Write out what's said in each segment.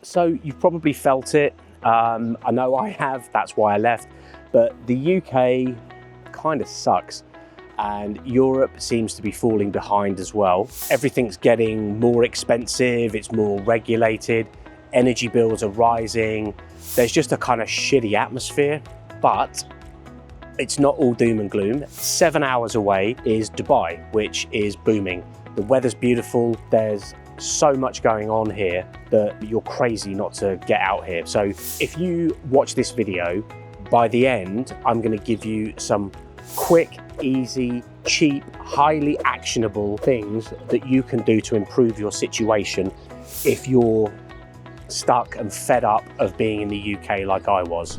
So you've probably felt it. I know I have, that's why I left. But the UK kind of sucks. And Europe seems to be falling behind as well. Everything's getting more expensive, it's more regulated, energy bills are rising. There's just a kind of shitty atmosphere, but it's not all doom and gloom. 7 hours away is Dubai, which is booming. The weather's beautiful, there's so much going on here that you're crazy not to get out here. So if you watch this video, by the end, I'm gonna give you some quick, easy, cheap, highly actionable things that you can do to improve your situation if you're stuck and fed up of being in the UK like I was.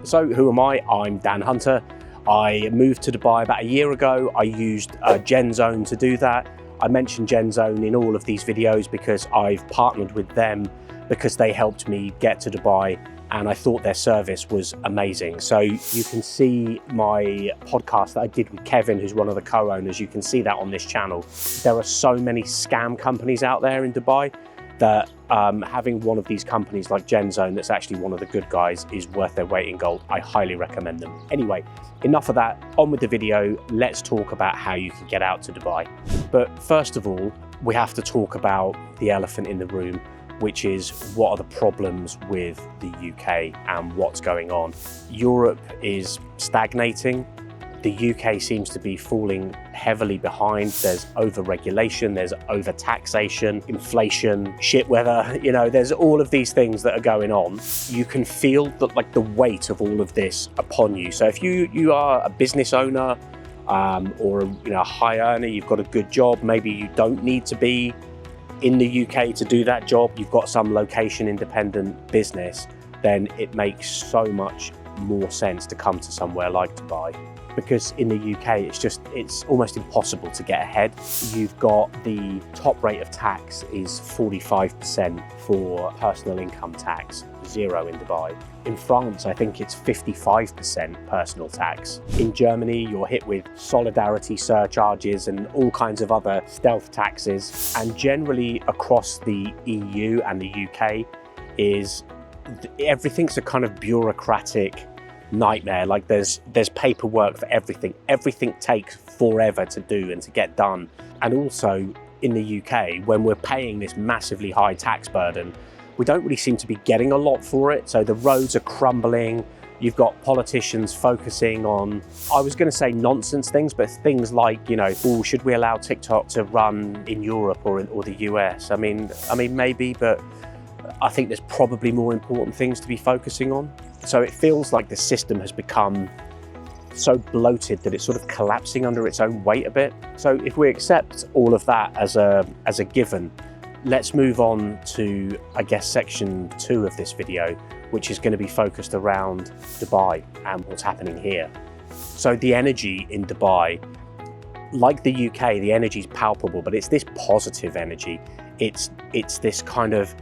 So who am I? I'm Dan Hunter. I moved to Dubai about a year ago. I used GenZone to do that. I mentioned GenZone in all of these videos because I've partnered with them because they helped me get to Dubai and I thought their service was amazing. So you can see my podcast that I did with Kevin, who's one of the co-owners. You can see that on this channel. There are so many scam companies out there in Dubai that having one of these companies like GenZone that's actually one of the good guys is worth their weight in gold. I highly recommend them. Anyway, enough of that, on with the video. Let's talk about how you can get out to Dubai. But first of all, we have to talk about the elephant in the room, which is what are the problems with the UK and what's going on. Europe is stagnating. The UK seems to be falling heavily behind. There's over-regulation, there's over-taxation, inflation, shit weather, you know, there's all of these things that are going on. You can feel the weight of all of this upon you. So if you are a business owner or a high earner, you've got a good job, maybe you don't need to be in the UK to do that job, you've got some location independent business, then it makes so much more sense to come to somewhere like Dubai. Because in the UK, it's almost impossible to get ahead. You've got the top rate of tax is 45% for personal income tax, 0 in Dubai. In France, I think it's 55% personal tax. In Germany, you're hit with solidarity surcharges and all kinds of other stealth taxes. And generally across the EU and the UK everything's a kind of bureaucratic nightmare. Like there's paperwork for everything. Everything takes forever to do and to get done. And also in the UK, when we're paying this massively high tax burden, we don't really seem to be getting a lot for it. So the roads are crumbling. You've got politicians focusing on, I was going to say nonsense things, but things like, should we allow TikTok to run in Europe or the US? I mean, maybe, but I think there's probably more important things to be focusing on. So it feels like the system has become so bloated that it's sort of collapsing under its own weight a bit. So if we accept all of that as a given, let's move on to, I guess, section 2 of this video, which is going to be focused around Dubai and what's happening here. So the energy in Dubai, like the UK, the energy is palpable, but it's this positive energy. It's this kind of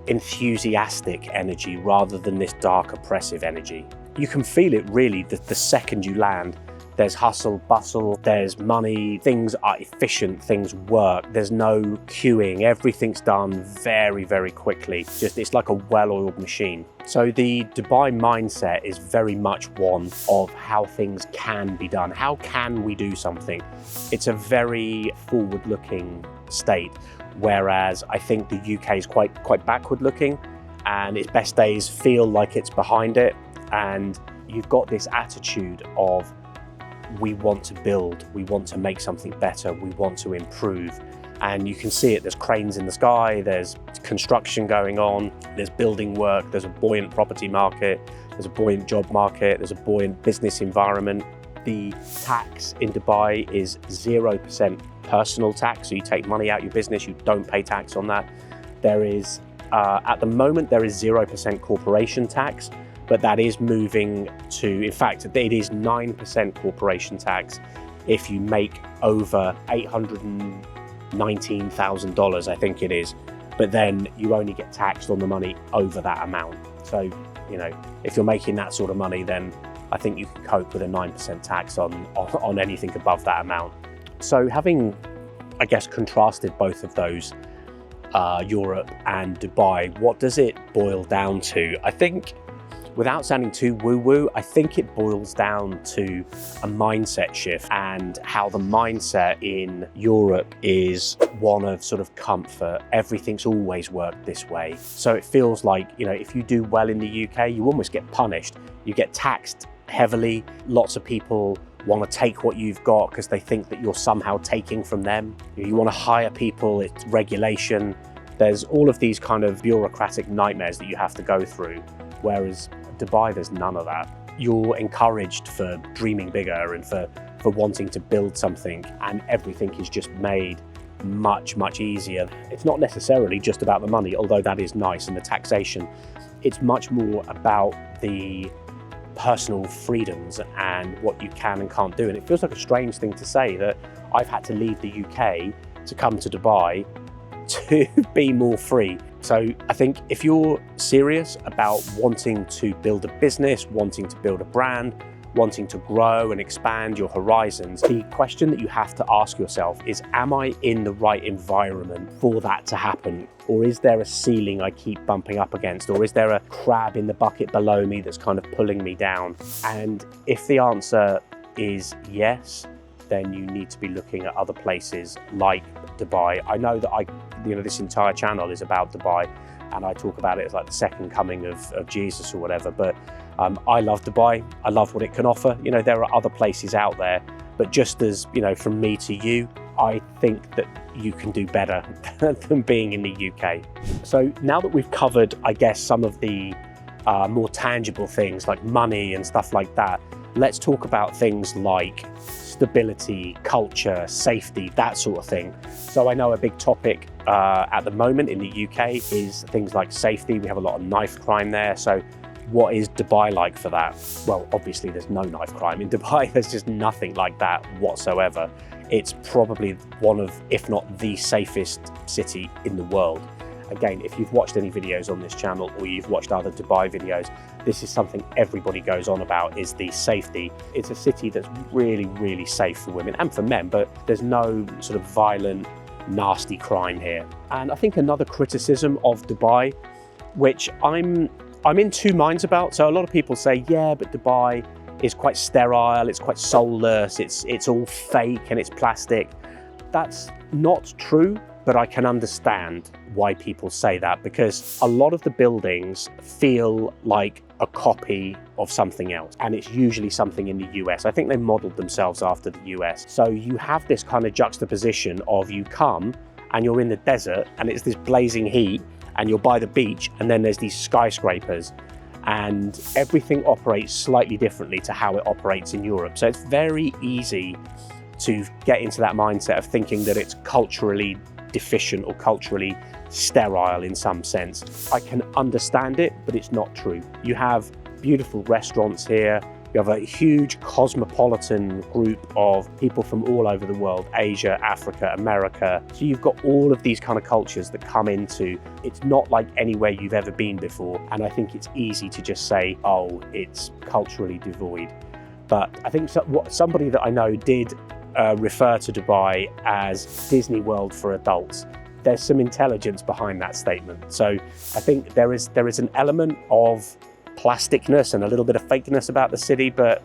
enthusiastic energy rather than this dark oppressive energy. You can feel it really the second you land. There's hustle, bustle, there's money, things are efficient, things work, there's no queuing, everything's done very, very quickly. It's like a well-oiled machine. So the Dubai mindset is very much one of how things can be done. How can we do something? It's a very forward-looking state. Whereas I think the UK is quite backward looking and its best days feel like it's behind it. And you've got this attitude of, we want to build, we want to make something better, we want to improve. And you can see it, there's cranes in the sky, there's construction going on, there's building work, there's a buoyant property market, there's a buoyant job market, there's a buoyant business environment. The tax in Dubai is 0% personal tax, so you take money out of your business, you don't pay tax on that. There is, at the moment, there is 0% corporation tax, but that is moving to, in fact, it is 9% corporation tax if you make over $819,000, I think it is. But then you only get taxed on the money over that amount. So, if you're making that sort of money, then I think you can cope with a 9% tax on anything above that amount. So having, I guess, contrasted both of those, Europe and Dubai, what does it boil down to? I think, without sounding too woo-woo, I think it boils down to a mindset shift, and how the mindset in Europe is one of sort of comfort. Everything's always worked this way. So it feels like, you know, if you do well in the UK, you almost get punished. You get taxed heavily. Lots of people want to take what you've got because they think that you're somehow taking from them. You want to hire people, it's regulation. There's all of these kind of bureaucratic nightmares that you have to go through. Whereas Dubai, there's none of that. You're encouraged for dreaming bigger and for wanting to build something, and everything is just made much, much easier. It's not necessarily just about the money, although that is nice, and the taxation. It's much more about the personal freedoms and what you can and can't do. And it feels like a strange thing to say that I've had to leave the UK to come to Dubai to be more free. So I think if you're serious about wanting to build a business, wanting to build a brand, wanting to grow and expand your horizons, the question that you have to ask yourself is, am I in the right environment for that to happen? Or is there a ceiling I keep bumping up against? Or is there a crab in the bucket below me that's kind of pulling me down? And if the answer is yes, then you need to be looking at other places like Dubai. I know that this entire channel is about Dubai, and I talk about it as like the second coming of Jesus or whatever, but I love Dubai. I love what it can offer. You know, there are other places out there, but just as, you know, from me to you, I think that you can do better than being in the UK. So now that we've covered, I guess, some of the more tangible things like money and stuff like that, let's talk about things like stability, culture, safety, that sort of thing. So I know a big topic at the moment in the UK is things like safety. We have a lot of knife crime there. So what is Dubai like for that? Well, obviously there's no knife crime in Dubai. There's just nothing like that whatsoever. It's probably one of, if not the safest city in the world. Again, if you've watched any videos on this channel or you've watched other Dubai videos, this is something everybody goes on about, is the safety. It's a city that's really, really safe for women and for men, but there's no sort of violent, nasty crime here. And I think another criticism of Dubai, which I'm in two minds about. So a lot of people say, yeah, but Dubai is quite sterile, it's quite soulless, it's all fake and it's plastic. That's not true, but I can understand why people say that, because a lot of the buildings feel like a copy of something else, and it's usually something in the US. I think they modeled themselves after the US. So you have this kind of juxtaposition of, you come and you're in the desert and it's this blazing heat, and you're by the beach, and then there's these skyscrapers, and everything operates slightly differently to how it operates in Europe. So it's very easy to get into that mindset of thinking that it's culturally deficient or culturally sterile in some sense. I can understand it, but it's not true. You have beautiful restaurants here. You have a huge cosmopolitan group of people from all over the world, Asia, Africa, America. So you've got all of these kind of cultures that come into, it's not like anywhere you've ever been before. And I think it's easy to just say, oh, it's culturally devoid. But I think somebody that I know did refer to Dubai as Disney World for adults. There's some intelligence behind that statement. So I think there is an element of plasticness and a little bit of fakeness about the city, but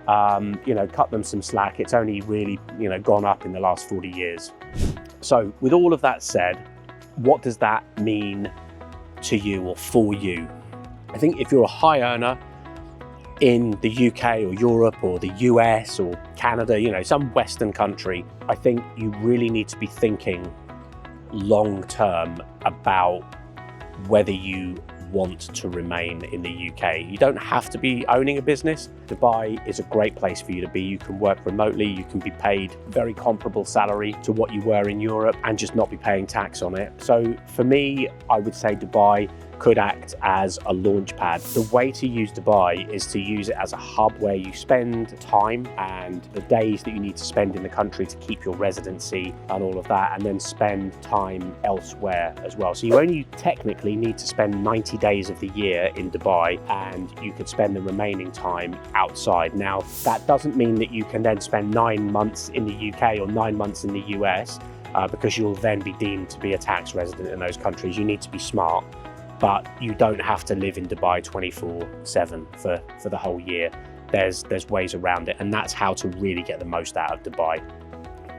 cut them some slack. It's only really gone up in the last 40 years. So with all of that said, what does that mean to you or for you? I think if you're a high earner in the UK or Europe or the US or Canada, some Western country, I think you really need to be thinking long term about whether you want to remain in the UK. You don't have to be owning a business. Dubai is a great place for you to be. You can work remotely, you can be paid very comparable salary to what you were in Europe and just not be paying tax on it. So for me, I would say Dubai could act as a launch pad. The way to use Dubai is to use it as a hub where you spend time and the days that you need to spend in the country to keep your residency and all of that, and then spend time elsewhere as well. So you only technically need to spend 90 days of the year in Dubai, and you could spend the remaining time outside. Now, that doesn't mean that you can then spend 9 months in the UK or 9 months in the US, because you'll then be deemed to be a tax resident in those countries. You need to be smart. But you don't have to live in Dubai 24/7 for the whole year. There's ways around it, and that's how to really get the most out of Dubai.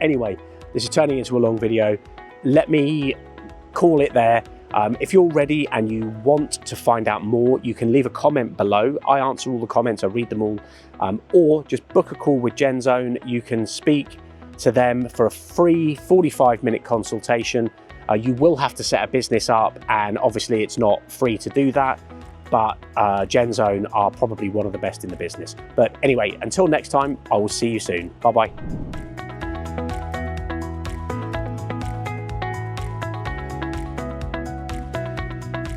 Anyway, this is turning into a long video. Let me call it there. If you're ready and you want to find out more, you can leave a comment below. I answer all the comments, I read them all. Or just book a call with GenZone. You can speak to them for a free 45-minute consultation. You will have to set a business up, and obviously it's not free to do that, but GenZone are probably one of the best in the business. But anyway, until next time, I will see you soon. Bye-bye.